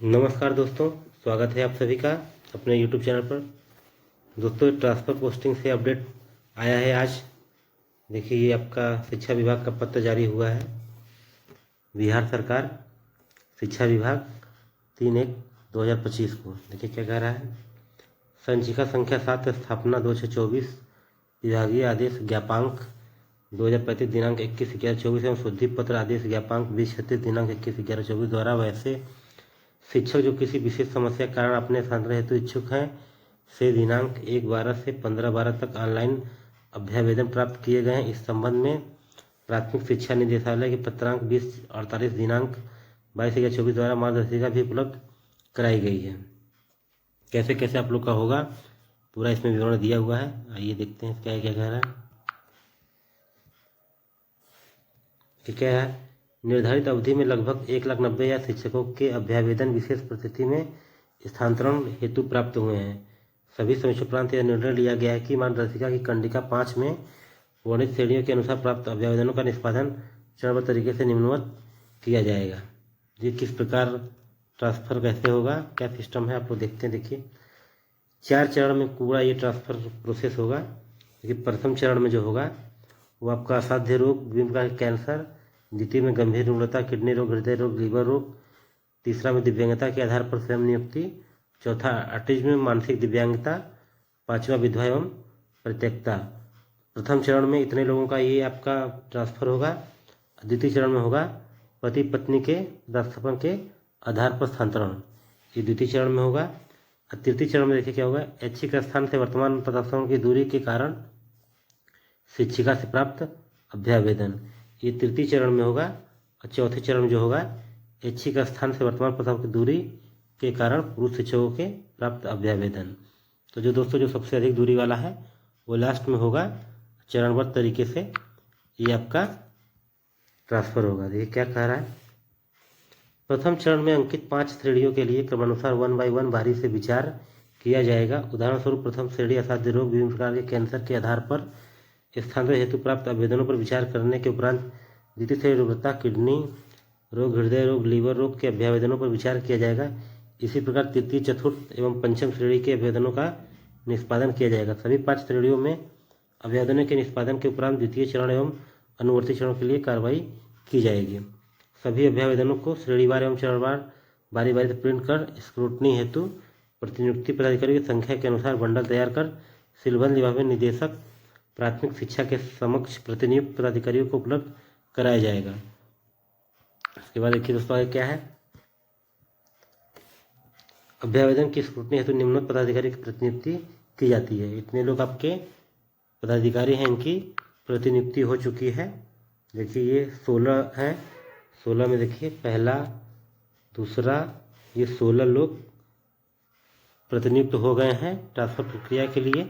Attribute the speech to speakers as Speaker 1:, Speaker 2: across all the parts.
Speaker 1: नमस्कार दोस्तों, स्वागत है आप सभी का अपने YouTube चैनल पर। दोस्तों, ट्रांसफ़र पोस्टिंग से अपडेट आया है आज। देखिए, ये आपका शिक्षा विभाग का पत्र जारी हुआ है। बिहार सरकार शिक्षा विभाग 3/1/2025 को। देखिए क्या कह रहा है। संचिका संख्या 7 स्थापना 2624 विभागीय आदेश ज्ञापांक 2035 दिनांक 21/11/24 एवं शुद्धि पत्र आदेश ज्ञापांक 2036 दिनांक 21/11/24 द्वारा वैसे शिक्षक जो किसी विशेष समस्या के कारण अपने स्थानांतरण हेतु इच्छुक हैं से दिनांक 1/12 से 15/12 तक ऑनलाइन अभ्यावेदन प्राप्त किए गए हैं। इस संबंध में प्राथमिक शिक्षा निदेशालय के पत्रांक 2048 दिनांक 22/11/24 द्वारा मार्गदर्शिका भी उपलब्ध कराई गई है। कैसे कैसे आप लोग का होगा पूरा इसमें विवरण दिया हुआ है। आइए देखते हैं क्या क्या कह रहा है। क्या है, निर्धारित अवधि में लगभग 1,90,000 शिक्षकों के अभ्यावेदन विशेष परिस्थिति में स्थानांतरण हेतु प्राप्त हुए हैं। सभी समीक्षोपरांत यह निर्णय लिया गया है कि मार्गदर्शिका की कंडिका 5 में वर्णित श्रेणियों के अनुसार प्राप्त अभ्यावेदनों का निष्पादन चरणबद्ध तरीके से निम्नवत किया जाएगा। ये किस प्रकार ट्रांसफ़र कैसे होगा, क्या सिस्टम है, आप लोग देखते हैं। देखिए, 4 चरण में पूरा ये ट्रांसफ़र प्रोसेस होगा। देखिए, प्रथम चरण में जो होगा वो आपका असाध्य रोग, विभिन्न प्रकार के कैंसर, द्वितीय में गंभीर रुग्णता, किडनी रोग, हृदय रोग, लीवर रोग, तीसरा में दिव्यांगता के आधार पर स्वयं नियुक्ति, चौथा ऑटिज्म में मानसिक दिव्यांगता, पांचवा विधवा एवं परित्यक्ता। प्रथम चरण में इतने लोगों का ये आपका ट्रांसफ़र होगा। द्वितीय चरण में होगा पति पत्नी के पदास्थापन के आधार पर स्थानांतरण, ये द्वितीय चरण में होगा। तृतीय चरण में देखिए क्या होगा, ऐच्छिक स्थान से वर्तमान पदास्थापन की दूरी के कारण शिक्षिका से प्राप्त अभ्यावेदन, ये तृतीय चरण में होगा। और चौथे चरण में जो होगा, ऐच्छिक स्थान से वर्तमान पदास्थापन की दूरी के कारण पुरुष शिक्षकों के प्राप्त अभ्यावेदन। तो जो दोस्तों जो सबसे अधिक दूरी वाला है वो लास्ट में होगा। चरणबद्ध तरीके से ये आपका ट्रांसफ़र होगा। देखिए क्या कह रहा है। प्रथम चरण में अंकित 5 श्रेणियों के लिए क्रमानुसार 1 by 1 बारी से विचार किया जाएगा। उदाहरण स्वरूप, प्रथम श्रेणी असाध्य रोग, विभिन्न प्रकार के कैंसर के आधार पर स्थानांतरण हेतु प्राप्त आवेदनों पर विचार करने के उपरांत द्वितीय श्रेणी रुग्णता, किडनी रोग, हृदय रोग, लीवर रोग के अभ्यावेदनों पर विचार किया जाएगा। इसी प्रकार तृतीय, चतुर्थ एवं पंचम श्रेणी के अभ्यावेदनों का निष्पादन किया जाएगा। सभी 5 श्रेणियों में अभ्यावेदनों के निष्पादन के उपरांत द्वितीय चरण एवं अनुवर्ती चरण के लिए कार्रवाई की जाएगी। सभी अभ्यावेदनों को श्रेणीवार एवं चरणवार बारी बारी से प्रिंट कर स्क्रूटनी हेतु प्रतिनियुक्ति पदाधिकारी की संख्या के अनुसार बंडल तैयार कर सीलबंद लिफाफे में निदेशक प्राथमिक शिक्षा के समक्ष प्रतिनियुक्त पदाधिकारियों को उपलब्ध कराया जाएगा। इसके बाद देखिए दोस्तों आगे क्या है। अभ्यावेदन की स्क्रूटनी हेतु निम्नलिखित पदाधिकारी की प्रतिनियुक्ति की जाती है। इतने लोग आपके पदाधिकारी हैं, इनकी प्रतिनियुक्ति हो चुकी है। देखिए ये 16 हैं। 16 में देखिए पहला, दूसरा, ये 16 लोग प्रतिनियुक्त हो गए हैं ट्रांसफ़र प्रक्रिया के लिए।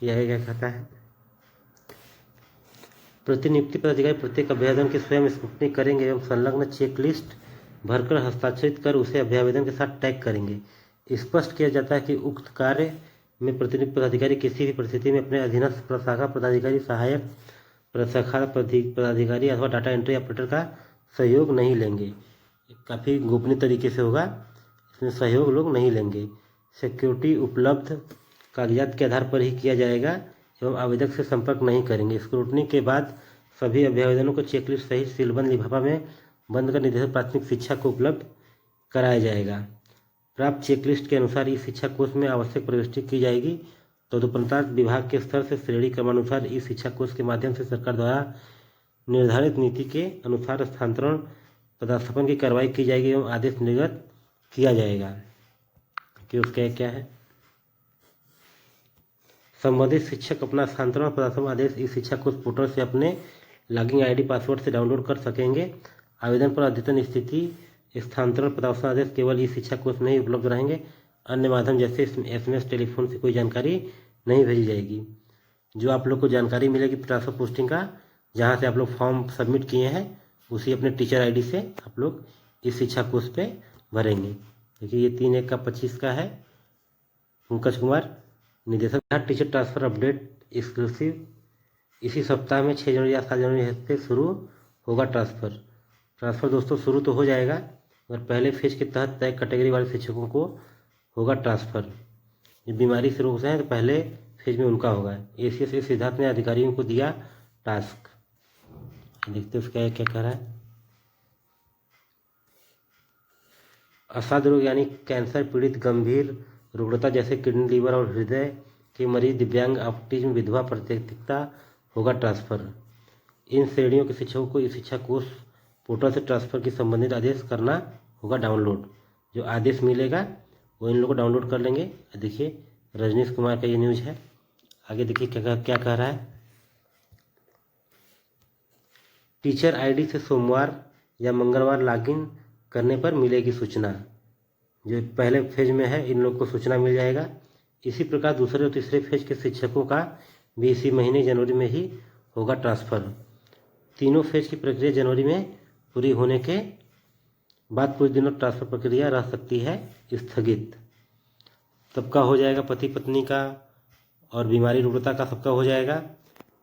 Speaker 1: यह क्या कहता है, प्रतिनियुक्ति पदाधिकारी प्रत्येक अभ्यावेदन की स्वयं स्क्रूटनी करेंगे एवं संलग्न चेकलिस्ट भरकर हस्ताक्षरित कर उसे अभ्यावेदन के साथ टैग करेंगे। स्पष्ट किया जाता है कि उक्त कार्य में प्रतिनियुक्त पदाधिकारी किसी भी परिस्थिति में अपने अधीनस्थ प्रशाखा पदाधिकारी, सहायक प्रशाखा पदाधिकारी अथवा डाटा एंट्री ऑपरेटर का सहयोग नहीं लेंगे। काफ़ी गोपनीय तरीके से होगा, इसमें सहयोग लोग नहीं लेंगे। सिक्योरिटी उपलब्ध कागजात के आधार पर ही किया जाएगा एवं आवेदक से संपर्क नहीं करेंगे। स्क्रूटनी के बाद सभी अभ्यावेदनों को चेकलिस्ट सहित सीलबंद लिफाफा में बंद कर निदेशक प्राथमिक शिक्षा को उपलब्ध कराया जाएगा। प्राप्त चेकलिस्ट के अनुसार ई शिक्षा कोष में आवश्यक प्रविष्टि की जाएगी। तदुपरांत विभाग के स्तर से श्रेणी क्रमानुसार ई शिक्षा कोष के माध्यम से सरकार द्वारा निर्धारित नीति के अनुसार स्थानांतरण पदास्थापन की कार्रवाई की जाएगी एवं आदेश निर्गत किया जाएगा कि उसका क्या है। संबंधित शिक्षक अपना स्थानांतरण पदास्थापन आदेश इस शिक्षा कोष पोर्टल से अपने लॉगिन आईडी पासवर्ड से डाउनलोड कर सकेंगे। आवेदन पर अद्यतन स्थिति स्थानांतरण पदास्थापन आदेश केवल इस शिक्षा कोष में ही उपलब्ध रहेंगे। अन्य माध्यम जैसे SMS, टेलीफोन से कोई जानकारी नहीं भेजी जाएगी। जो आप लोग को जानकारी मिलेगी ट्रांसफ़र पोस्टिंग का, जहाँ से आप लोग फॉर्म सबमिट किए हैं, उसी अपने टीचर ID से आप लोग इस शिक्षा कोष पे भरेंगे। देखिए ये 3/1/25 का है। पंकज कुमार, निदेशक टीचर ट्रांसफ़र अपडेट एक्सक्लूसिव। इसी सप्ताह में 6 जनवरी या 7 जनवरी से शुरू होगा ट्रांसफ़र। दोस्तों शुरू तो हो जाएगा, मगर पहले फेज के तहत तय कैटेगरी वाले शिक्षकों को होगा ट्रांसफ़र। जब बीमारी से रोग हैं तो पहले फेज में उनका होगा। ACS सिद्धार्थ ने अधिकारियों को दिया टास्क। देखते हैं उसका क्या कह रहा है। असाध्य रोग यानी कैंसर पीड़ित, गंभीर रुग्णता जैसे किडनी, लीवर और हृदय के मरीज, दिव्यांग, ऑटिज्म, विधवा, प्राकृतिकता होगा ट्रांसफ़र। इन श्रेणियों के शिक्षकों को इस शिक्षा कोष पोर्टल से ट्रांसफ़र की संबंधित आदेश करना होगा डाउनलोड। जो आदेश मिलेगा वो इन लोगों को डाउनलोड कर लेंगे। देखिए रजनीश कुमार का ये न्यूज़ है। आगे देखिए क्या कह रहा है। टीचर आईडी से सोमवार या मंगलवार लॉगिन करने पर मिलेगी सूचना। जो पहले फेज में है इन लोग को सूचना मिल जाएगा। इसी प्रकार दूसरे और तीसरे फेज के शिक्षकों का भी इसी महीने जनवरी में ही होगा ट्रांसफ़र। तीनों फेज की प्रक्रिया जनवरी में पूरी होने के बाद कुछ दिनों ट्रांसफ़र प्रक्रिया रह सकती है स्थगित। सबका हो जाएगा, पति पत्नी का और बीमारी रुग्णता का सबका हो जाएगा।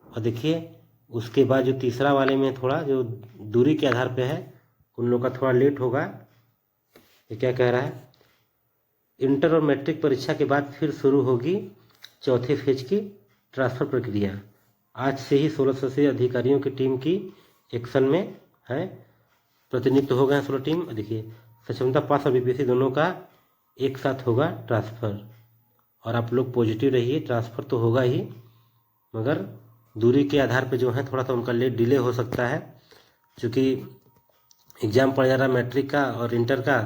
Speaker 1: और देखिए उसके बाद जो तीसरा वाले में थोड़ा जो दूरी के आधार पे है उन लोग का थोड़ा लेट होगा। ये क्या कह रहा है। इंटर और मैट्रिक परीक्षा के बाद फिर शुरू होगी चौथे फेज की ट्रांसफ़र प्रक्रिया। आज से ही 1600 से अधिकारियों की टीम की एक्शन में है, प्रतिनिधित्व हो गए 16 टीम। देखिए सक्षमता पास और BPSC दोनों का एक साथ होगा ट्रांसफ़र। और आप लोग पॉजिटिव रहिए, ट्रांसफ़र तो होगा ही, मगर दूरी के आधार पे जो है थोड़ा सा उनका लेट डिले हो सकता है, क्योंकि एग्ज़ाम पड़ जा रहा है मैट्रिक का और इंटर का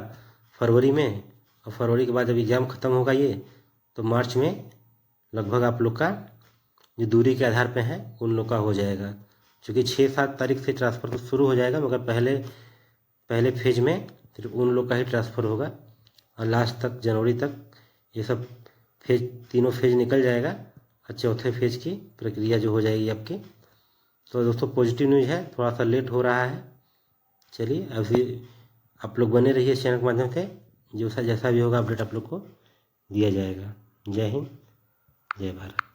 Speaker 1: फरवरी में, और फरवरी के बाद जब एग्ज़ाम ख़त्म होगा ये तो मार्च में लगभग आप लोग का जो दूरी के आधार पे है उन लोग का हो जाएगा। क्योंकि 6-7 तारीख से ट्रांसफ़र तो शुरू हो जाएगा, मगर पहले फेज में सिर्फ उन लोग का ही ट्रांसफ़र होगा और लास्ट तक जनवरी तक ये सब फेज तीनों फेज निकल जाएगा और चौथे फेज की प्रक्रिया जो हो जाएगी आपकी। तो दोस्तों पॉजिटिव न्यूज़ है, थोड़ा सा लेट हो रहा है। चलिए अभी आप लोग बने रहिए चैनल के माध्यम से, जैसा भी होगा अपडेट आप लोग को दिया जाएगा। जय हिंद, जय भारत।